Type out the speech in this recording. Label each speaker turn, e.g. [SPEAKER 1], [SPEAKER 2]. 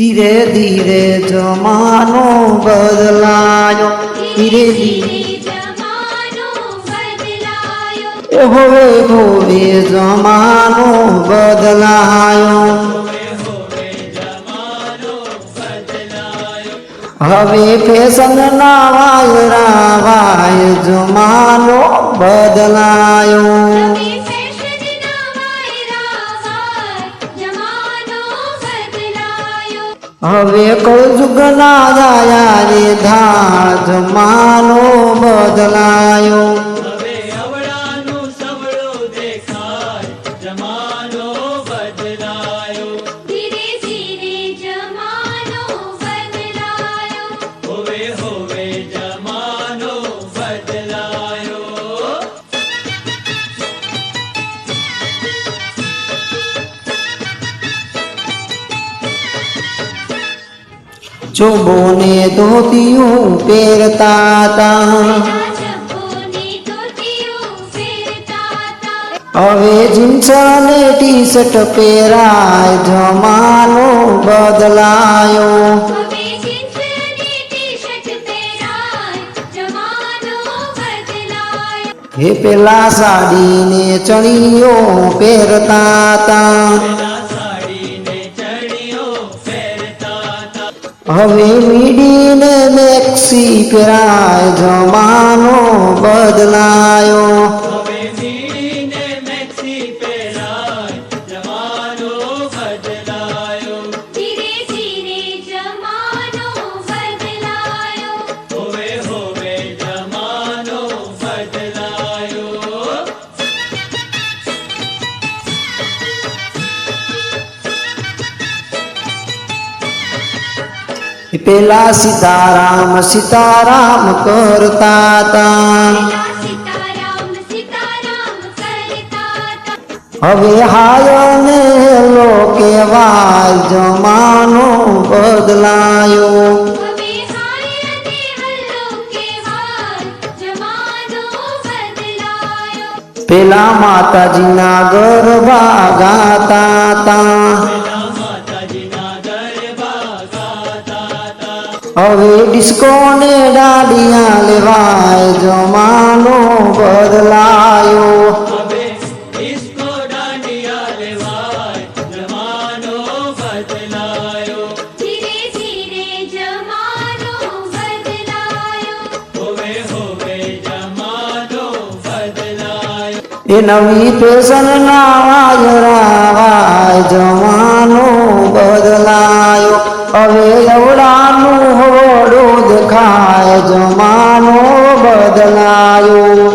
[SPEAKER 1] ધીરે ધીરે જમાનો બદલાયો, ધીરે ધીરે હોવે હોવે જમાનો બદલાયો, હવે ફેશન ના વાયરા વાય જમાનો બદલાયો, હવે કળયુગ ના જાયા રે ધા જમાનો બદલાયો, ચોબો ને ધોતિયું પહેરતા તા, હવે જીન્સ ને ટી શર્ટ પહેરાય જમાનો બદલાયો, હે પેલા સાડી ને ચણિયો પહેરતા તા, હવે મીડી ને મેક્સી પહેરાય જમાનો બદલાયો, પેલા સીતારામ સીતારામ કરતા તા, હવે હાય ને હેલો કહેવાય જમાનો બદલાયો, પેલા માતાજીના ગરબા ગાતા તા, હવે ડિસ્કો ને ડાડિયા લેવાય જમાનો બદલાયો, એ નવી ફેશન ના વાયરા વાય જમાનો બદલાયો, હવે એવડાનું હવડું દેખાય જમાનો બદલાયો.